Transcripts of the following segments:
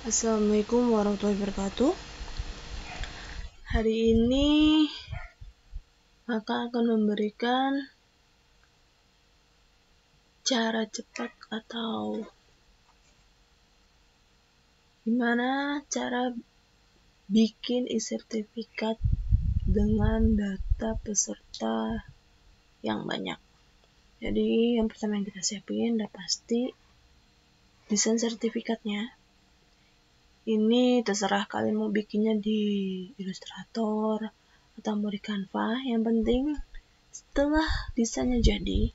Assalamualaikum warahmatullahi wabarakatuh. Hari ini Kakak akan memberikan cara cepat atau gimana cara bikin e-sertifikat dengan data peserta yang banyak. Jadi yang pertama yang kita siapin udah pasti desain sertifikatnya. Ini terserah kalian mau bikinnya di Illustrator atau mau di Canva. Yang penting setelah desainnya jadi,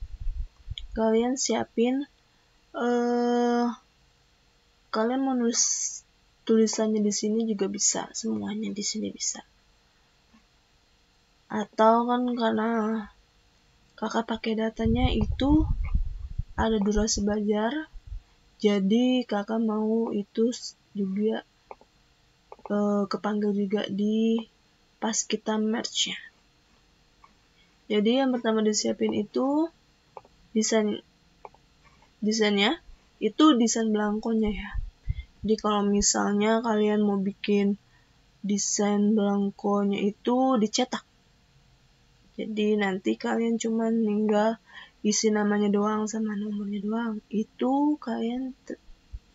kalian siapin kalian mau nulis tulisannya di sini juga bisa, semuanya di sini bisa. Atau kan karena kakak pakai datanya itu ada durasi belajar, jadi kakak mau itu juga kepanggil juga di pas kita merge-nya. Jadi yang pertama disiapin itu desainnya itu desain belangkonya ya. Jadi kalau misalnya kalian mau bikin desain belangkonya itu dicetak, jadi nanti kalian cuma tinggal isi namanya doang sama nomornya doang, itu kalian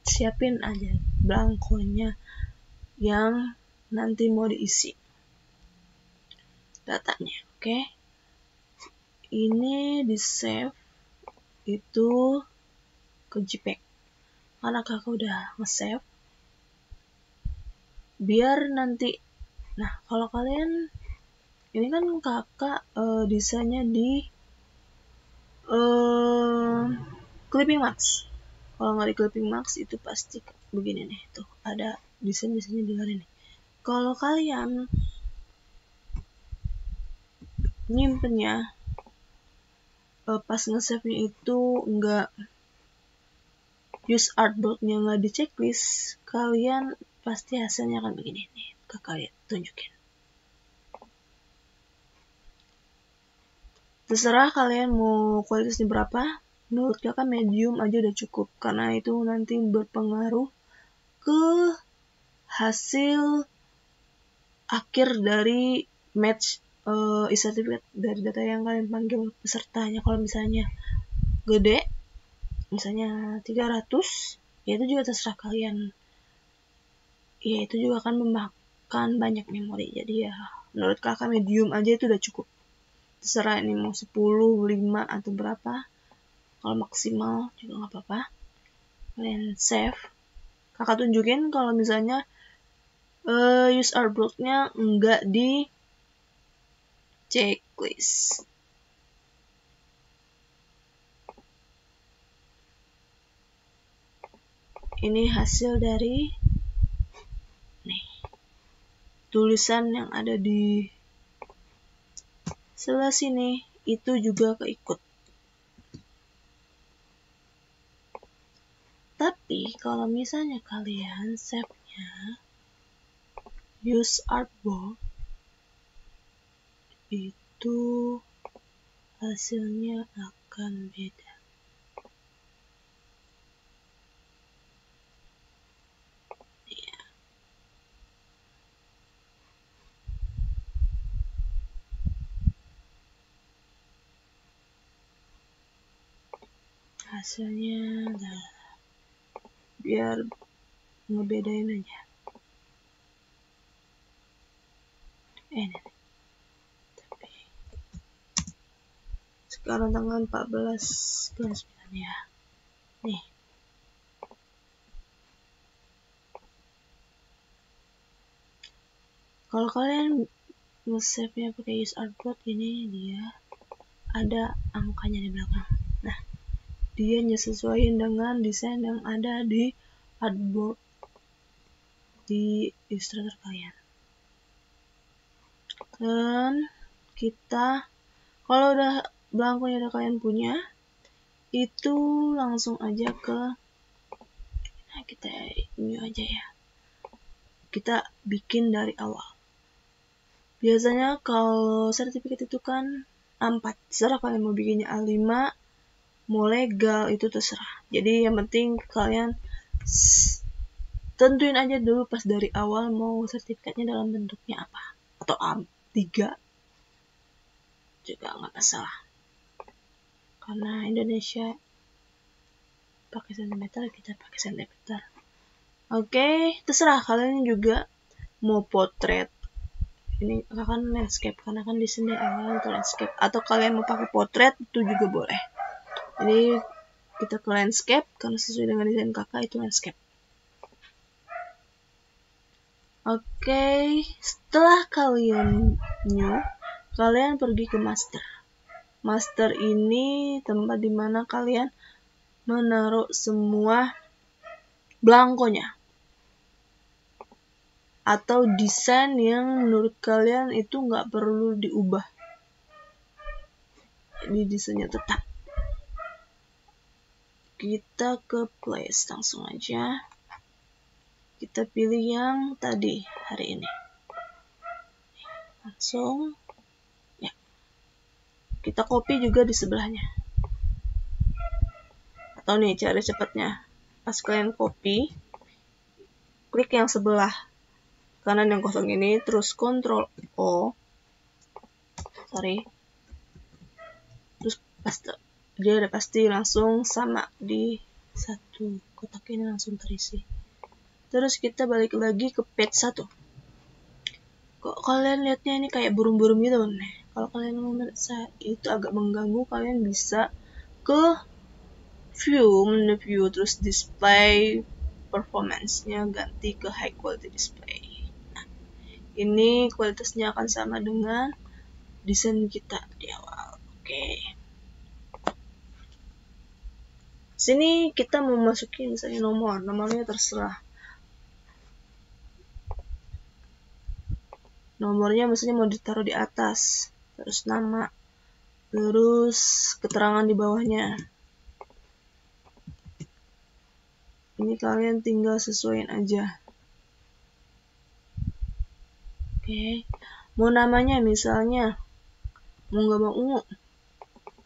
siapin aja belangkonya yang nanti mau diisi datanya. Oke. Ini di save itu ke JPEG karena kakak udah nge-save biar nanti. Nah, kalau kalian ini kan kakak desainnya di Clippingmax. Kalau nggak di Clippingmax itu pasti begini nih, tuh ada desain-desainnya di luar ini. Kalau kalian nyimpennya pas nge-save-nya itu nggak use artboard-nya nggak di checklist, kalian pasti hasilnya akan begini nih. Kakak tunjukin. Terserah kalian mau kualitasnya berapa. Menurut kakak medium aja udah cukup, karena itu nanti berpengaruh ke hasil akhir dari match e-sertifikat dari data yang kalian panggil pesertanya. Kalau misalnya gede, misalnya 300, ya itu juga terserah kalian. Ya itu juga akan memakan banyak memori. Jadi ya menurut kakak medium aja itu udah cukup. Terserah ini mau 10, 5 atau berapa. Kalau maksimal juga nggak apa-apa. Kalian save. Kakak tunjukin kalau misalnya use artboard-nya enggak di checklist. Ini hasil dari tulisan yang ada di sebelah sini, itu juga keikut. Tapi kalau misalnya kalian save-nya use artboard, itu hasilnya akan beda. Ya. Hasilnya biar ngebedain aja. Ini. Tapi sekarang tanggal 14 bulan 9 ya. Nih. Kalau kalian nge-save-nya pakai use artboard, ini dia ada angkanya di belakang. Nah, dia nyesuaiin dengan desain yang ada di artboard di Illustrator kalian. Dan kita kalau udah belangkonya udah kalian punya, itu langsung aja ke kita new aja ya. Kita bikin dari awal. Biasanya kalau sertifikat itu kan A4, terserah kalian mau bikinnya A5, mau legal itu terserah. Jadi yang penting kalian tentuin aja dulu pas dari awal mau sertifikatnya dalam bentuknya apa, atau A3 juga nggak masalah, karena Indonesia pakai sentimeter, kita pakai sentimeter. Oke, terserah kalian juga mau potret, ini akan landscape karena kan di sini awal itu landscape, atau kalian mau pakai potret itu juga boleh. Jadi kita ke landscape karena sesuai dengan desain kakak itu landscape. Oke, setelah kalian new, kalian pergi ke master. Master ini tempat dimana kalian menaruh semua blankonya atau desain yang menurut kalian itu nggak perlu diubah, jadi desainnya tetap. Kita ke place langsung aja, kita pilih yang tadi hari ini langsung ya, kita copy juga di sebelahnya. Atau nih cara cepatnya, pas kalian copy, klik yang sebelah kanan yang kosong ini, terus Ctrl O, terus paste. Dia udah pasti langsung sama di satu kotak ini langsung terisi. Terus kita balik lagi ke page 1. Kok kalian lihatnya ini kayak burung-burung gitu nih? Kalau kalian merasa itu agak mengganggu, kalian bisa ke view, terus display performance-nya ganti ke high quality display. Nah, ini kualitasnya akan sama dengan desain kita di awal. Oke. Sini kita mau masukin misalnya nomornya terserah. Nomornya misalnya mau ditaruh di atas, terus nama, terus keterangan di bawahnya. Ini kalian tinggal sesuaiin aja. Oke. Mau namanya misalnya mau nggak mau ungu.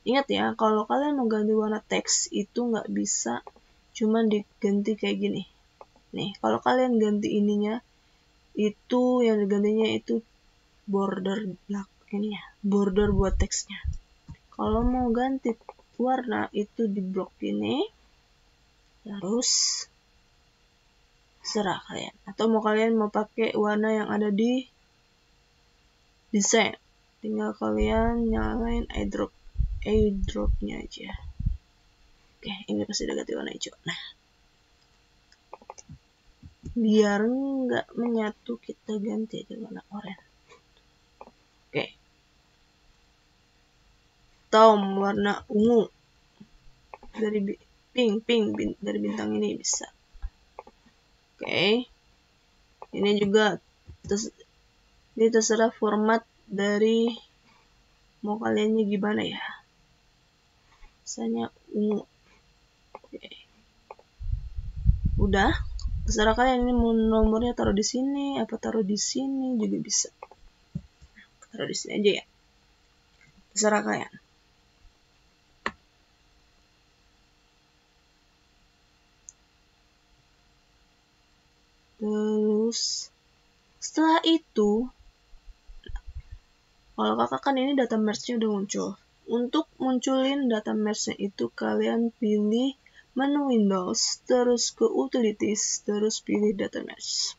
Ingat ya, kalau kalian mau ganti warna teks itu nggak bisa cuman diganti kayak gini. Nih, kalau kalian ganti ininya, itu yang digantinya itu border border buat teksnya. Kalau mau ganti warna itu di blok ini, terus serah kalian. Atau mau kalian mau pakai warna yang ada di desain, tinggal kalian nyalain eyedropnya aja. Oke, ini pasti udah ganti warna hijau. Nah, biar nggak menyatu kita ganti di warna oranye. Oke, tom warna ungu dari pink dari bintang ini bisa. Oke, ini juga ini terserah format dari mau kaliannya gimana ya, misalnya ungu. Oke. Udah, terserah kalian ini mau nomornya taruh di sini apa taruh di sini juga bisa. Taruh di sini aja ya, terserah kalian. Terus setelah itu, kalau kakak kan ini data merge-nya udah muncul. Untuk munculin data merge-nya itu kalian pilih menu Windows, terus ke Utilities, terus pilih data merge.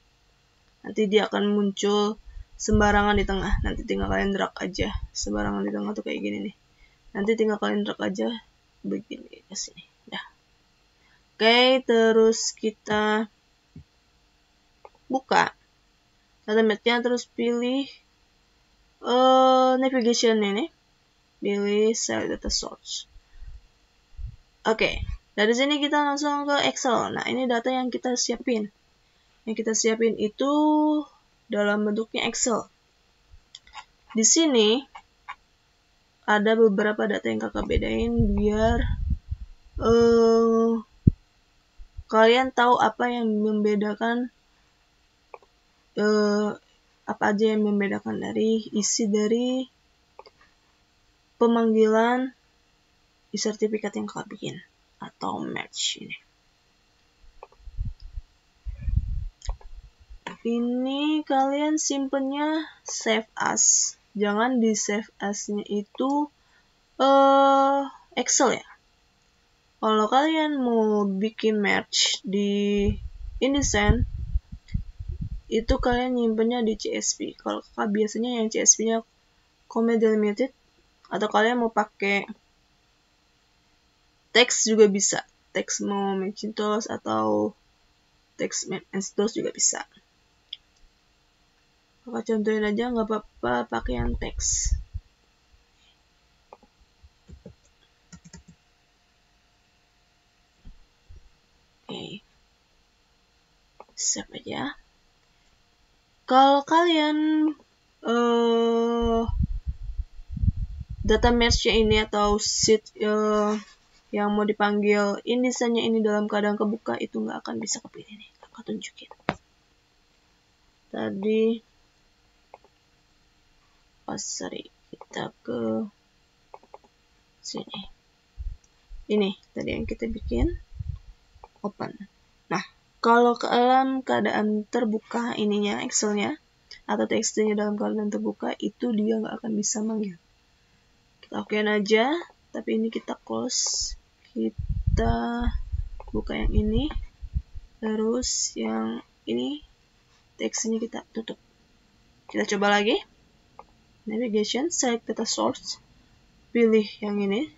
Nanti dia akan muncul sembarangan di tengah. Nanti tinggal kalian drag aja. Sembarangan di tengah tuh kayak gini nih. Nanti tinggal kalian drag aja begini ke sini. Dah. Oke, terus kita buka data merge-nya, terus pilih navigation ini, pilih select data source. Oke, dari sini kita langsung ke Excel. Nah, ini data yang kita siapin. Yang kita siapin itu dalam bentuknya Excel. Di sini ada beberapa data yang kakak bedain biar kalian tahu apa yang membedakan apa aja yang membedakan dari isi dari pemanggilan e-sertifikat yang kakak bikin atau match ini. ini kalian simpennya save as. Jangan di save as-nya itu Excel ya. Kalau kalian mau bikin merge di InDesign, itu kalian nyimpennya di CSV. Kalau kakak biasanya yang CSV-nya Comma Delimited, atau kalian mau pakai teks juga bisa. Teks mau Macintosh atau teks Macintosh juga bisa. Kakak contohin aja, nggak apa-apa pakai yang teks. Oke. Save aja. Kalau kalian data merge-nya ini atau sheet yang mau dipanggil InDesign-nya ini dalam keadaan kebuka, itu nggak akan bisa kepilih nih. Kakak tunjukin. Tadi kita ke sini. Ini tadi yang kita bikin. Open. Nah, kalau ke dalam keadaan terbuka ininya, Excel-nya, atau TXT-nya dalam keadaan terbuka, itu dia nggak akan bisa manggil. Kita okein aja, tapi ini kita close. Kita buka yang ini. Terus yang ini, TXT-nya kita tutup. Kita coba lagi. Navigation, select data source. Pilih yang ini.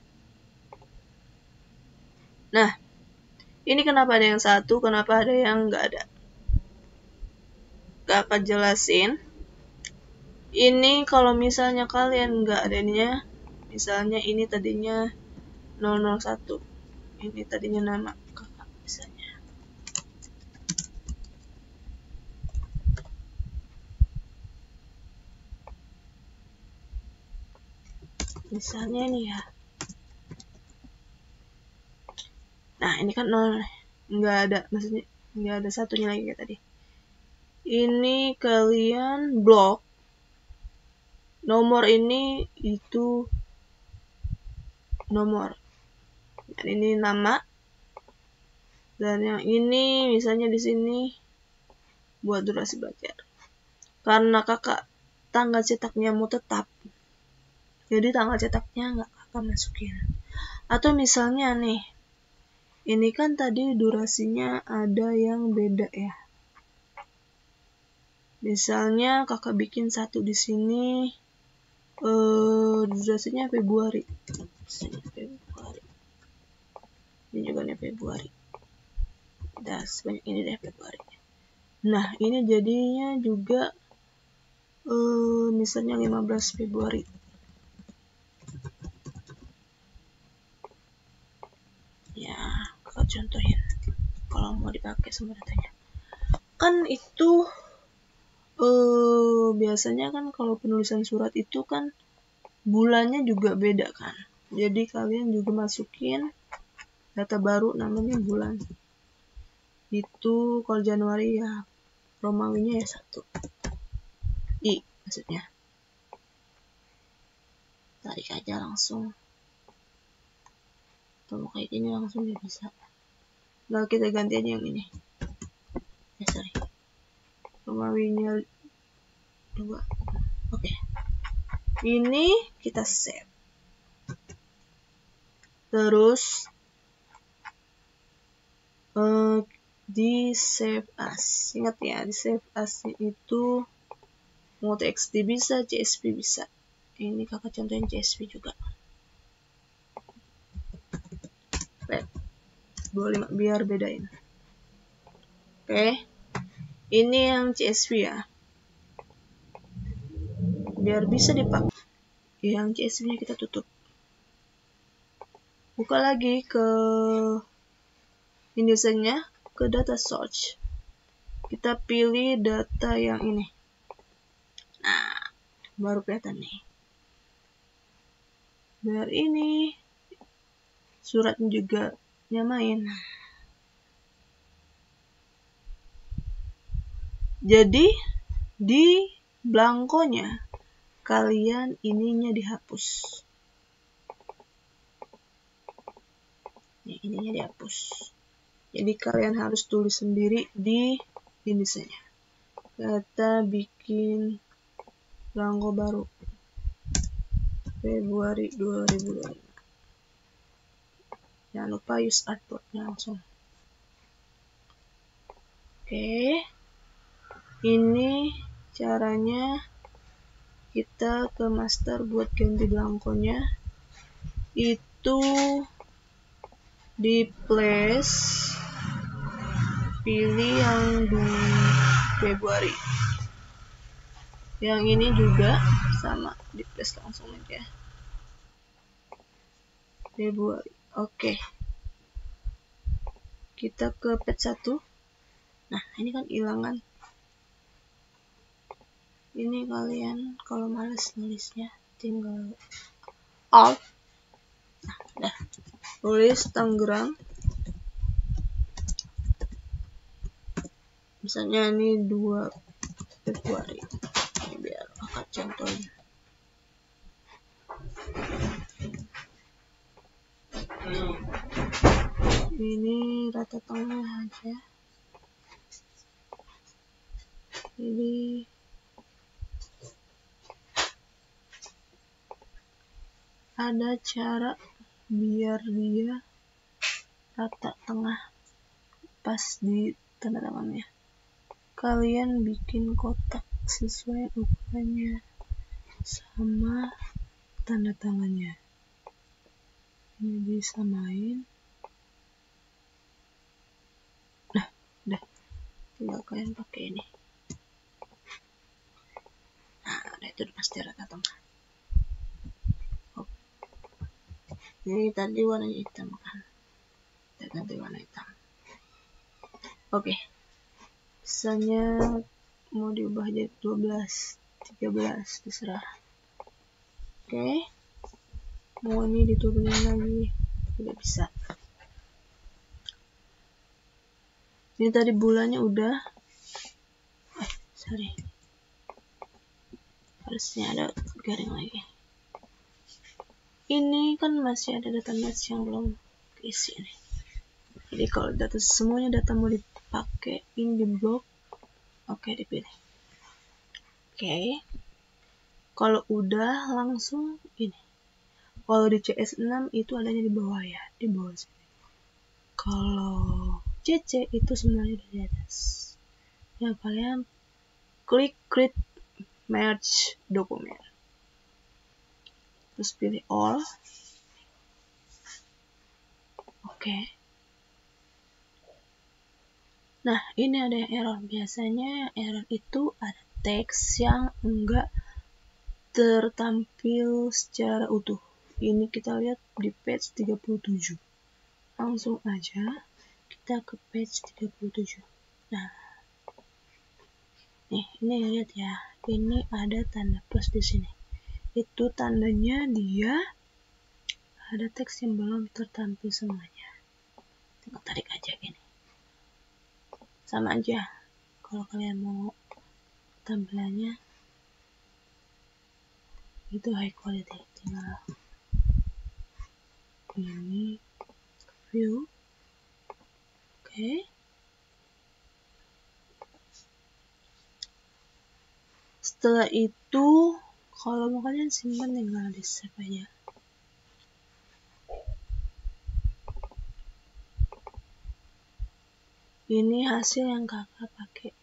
Nah, ini kenapa ada yang satu, kenapa ada yang nggak ada. Kakak jelasin. Ini kalau misalnya kalian nggak adanya, misalnya ini tadinya 001, ini tadinya nama kakak misalnya. Misalnya ini ya. Nah, ini kan 0, nggak ada, maksudnya nggak ada satunya lagi kayak tadi. Ini kalian blok. Nomor ini itu nomor. Dan ini nama. Dan yang ini misalnya di sini buat durasi belajar. Karena kakak tanggal cetaknya mau tetap, jadi tanggal cetaknya nggak kakak masukin. Atau misalnya nih, ini kan tadi durasinya ada yang beda ya. Misalnya kakak bikin satu di sini, durasinya Februari. Ini juga nih Februari. Udah sebanyak ini deh Februari. Nah, ini jadinya juga misalnya 15 Februari. Ya, kakak contohin kalau mau dipakai semua datanya. Kan itu biasanya kan kalau penulisan surat itu kan bulannya juga beda kan. Jadi kalian juga masukin data baru namanya bulan. Itu kalau Januari ya Romawinya ya 1. I maksudnya. Tarik aja langsung. Atau kayak gini langsung ya bisa. Nah, kita ganti aja yang ini. Sorry. Romawinya 2. Oke. Ini kita save. Terus di save as. Ingat ya, di save as itu mau TXT bisa, CSV bisa. Ini kakak contohin CSV juga. Baik. 25 biar bedain. Oke. Ini yang CSV ya. Biar bisa dipakai. Yang CSV-nya kita tutup. Buka lagi ke InDesign-nya, ke data source. Kita pilih data yang ini. Nah, baru kelihatan nih. Biar ini suratnya juga nyamain. Jadi di blankonya kalian ininya dihapus. Ininya dihapus. Jadi kalian harus tulis sendiri di InDesign-nya. kita bikin belangko baru Februari 2025. Jangan lupa use artboardnya langsung. Oke, ini caranya kita ke master buat ganti belangkonya. Itu di place, pilih yang di Februari. Yang ini juga sama, di place langsung aja Februari. Oke, kita ke page 1. Nah, ini kan hilangan. Ini kalian kalau males nulisnya tinggal alt. Nah, udah. Tulis Tangerang. Misalnya ini 2 Februari. Ini biar kakak contohin. Ini rata tengah aja. Jadi ada cara biar dia rata tengah pas di tanda tangannya. Kalian bikin kotak sesuai ukurannya sama tanda tangannya. Ini disamain. Nah, udah. Tinggal kalian pakai ini. Nah, udah itu pasti rata tengah. Ini tadi warnanya hitam kan. Kita ganti warna hitam. Oke. Misalnya mau diubah jadi 12, 13, terserah. Oke. Mau ini diturunin lagi, tidak bisa. Ini tadi bulannya udah. Sorry. Harusnya ada garing lagi. Ini kan masih ada data match yang belum keisi nih. Jadi kalau data semuanya data mau dipakai ini di blok, oke dipilih. Oke. Kalau udah langsung ini. Kalau di CS6 itu adanya di bawah ya, di bawah sini. Kalau CC itu semuanya di atas. Ya kalian klik create merge dokumen. Terus pilih all. Oke. Nah, ini ada yang error. Biasanya error itu ada teks yang enggak tertampil secara utuh. Ini kita lihat di page 37. Langsung aja kita ke page 37. Nah, nih, ini lihat ya. Ini ada tanda plus di sini. Itu tandanya dia ada teks yang belum tertampil semuanya. Tinggal tarik aja gini. Sama aja. Kalau kalian mau tampilannya itu high quality, tinggal ini view. Oke. Setelah itu kalau mau kalian simpan tinggal di save aja. Ini hasil yang kakak pakai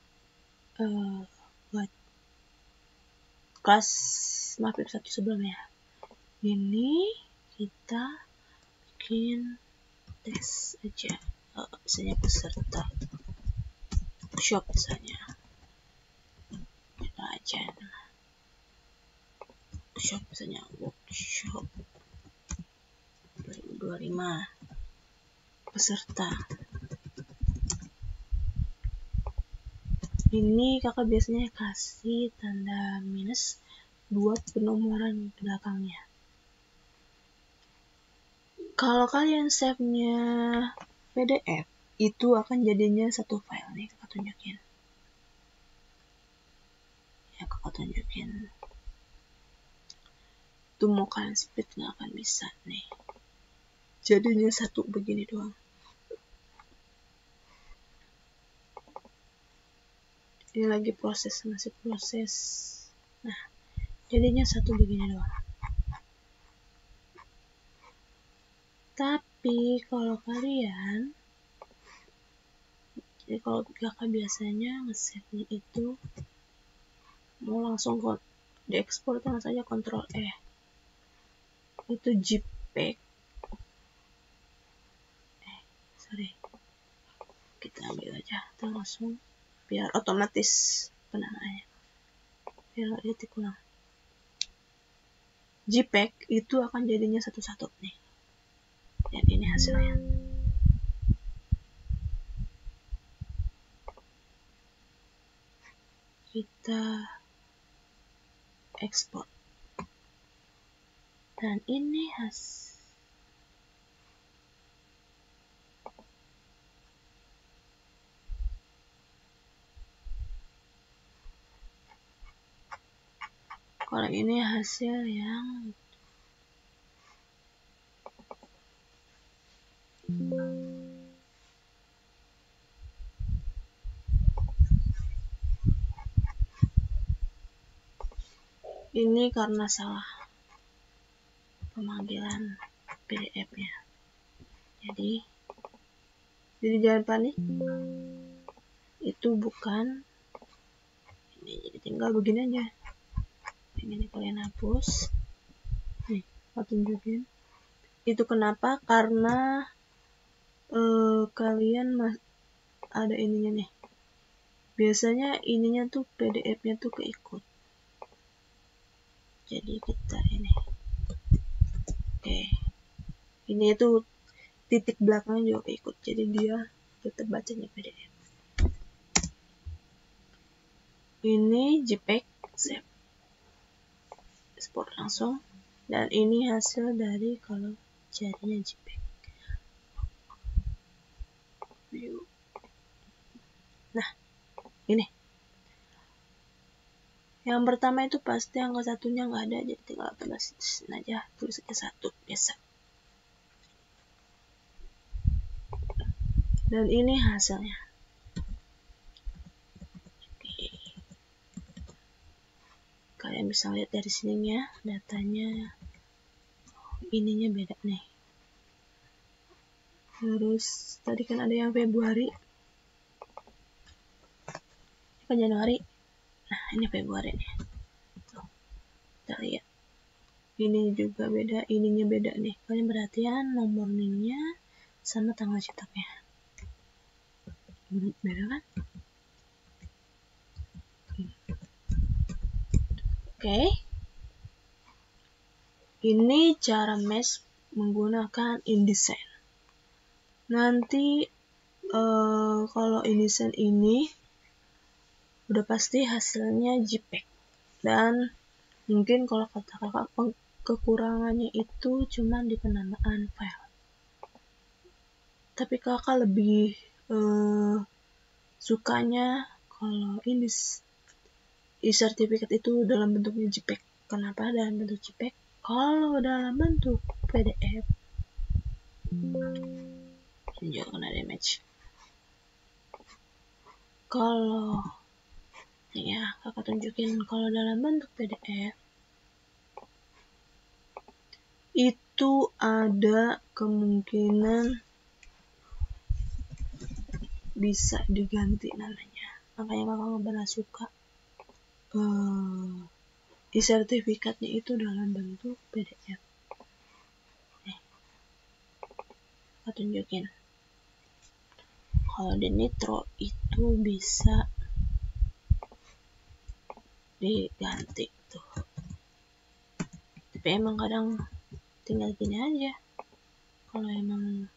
buat kelas Mapip 1 sebelumnya. Ini kita bikin tes aja. Misalnya peserta workshop misalnya. Kita aja workshop misalnya workshop 2025 peserta. Ini kakak biasanya kasih tanda minus buat penomoran belakangnya. Kalau kalian save-nya PDF, itu akan jadinya satu file nih, kakak tunjukin. Ya, kakak tunjukin. Itu mau kalian split nggak akan bisa nih. Jadinya satu begini doang. ini lagi masih proses. Nah, jadinya satu begini doang. Tapi kalau kalian, jadi kalau kakak biasanya nge-save-nya itu mau langsung diekspor, langsung saja Ctrl E. Itu JPEG. Kita ambil aja langsung biar otomatis penamaannya, biar nggak detik ulang. JPEG itu akan jadinya satu-satu nih. Dan ini hasilnya. Kita ekspor. Dan ini kalau ini hasil yang ini karena salah pemanggilan PDF-nya. Jadi jangan panik. Itu bukan ini, jadi tinggal begini aja. Ini kalian hapus. Nih, aku tunjukin. Itu kenapa? Karena kalian ada ininya nih. Biasanya ininya tuh PDF-nya tuh keikut. Jadi kita ini. Oke. Ini tuh titik belakangnya juga keikut. Jadi dia tetap bacanya PDF. Ini JPEG save. Export langsung. Dan ini hasil dari kalau jadinya JPEG. Nah, ini. Yang pertama itu pasti angka satunya nggak ada, jadi tinggal tulisin aja, tulis aja 1 biasa. Dan ini hasilnya. Oke. Kalian bisa lihat dari sininya, datanya ininya beda nih. Terus tadi kan ada yang Februari, ini kan Januari. Nah, ini Februari nih. Tuh, kita lihat. Ini juga beda, ininya beda nih. Kalian perhatian nomor NIM-nya sama tanggal cetaknya. Beda kan? Oke. Ini cara mesh menggunakan InDesign. Nanti kalau InDesign ini udah pasti hasilnya JPEG. Dan mungkin kalau kata kakak kekurangannya itu cuma di penamaan file. Tapi kakak lebih sukanya kalau e-sertifikat itu dalam bentuknya JPEG. Kenapa dalam bentuk JPEG? Kalau dalam bentuk PDF jangan ada image. Kalau ya kakak tunjukin, kalau dalam bentuk PDF itu ada kemungkinan bisa diganti namanya. Makanya kakak nggak pernah suka e-sertifikatnya itu dalam bentuk PDF. Nih, kakak tunjukin. Kalau di Nitro itu bisa diganti tuh. Tapi emang kadang tinggal gini aja. Kalau emang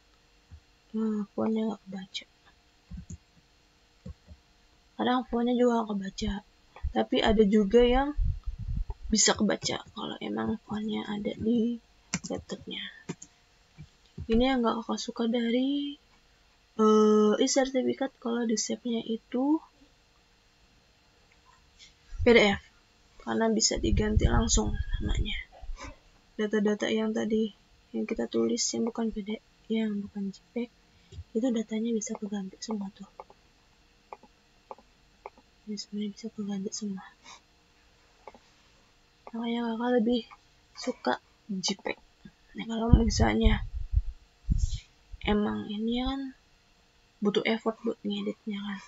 fontnya nggak kebaca. Kadang fontnya juga nggak kebaca. Tapi ada juga yang bisa kebaca kalau emang fontnya ada di laptopnya. Ini yang nggak kakak suka dari e-sertifikat, kalau di save-nya itu PDF karena bisa diganti langsung namanya. Data-data yang tadi yang kita tulis yang bukan PDF, yang bukan JPEG, itu datanya bisa keganti semua tuh. ini sebenarnya bisa keganti semua. Makanya kakak lebih suka JPEG. Nah kalau misalnya emang ini kan butuh effort buat ngeditnya kan.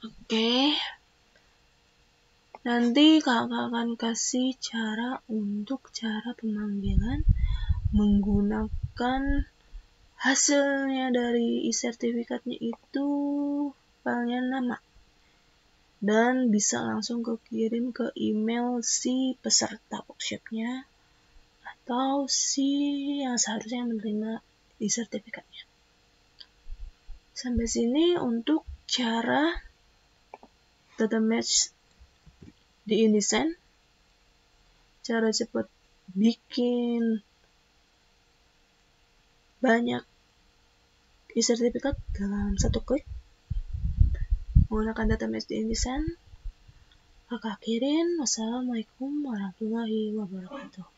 Oke. Nanti kakak akan kasih cara pemanggilan menggunakan hasilnya dari e-sertifikatnya itu filenya nama, dan bisa langsung kekirim ke email si peserta workshopnya atau si yang seharusnya menerima e-sertifikatnya. Sampai sini untuk cara data match di InDesign, cara cepat bikin banyak e-sertifikat dalam satu klik menggunakan data match di InDesign. Kakak akhirin. Wassalamualaikum warahmatullahi wabarakatuh.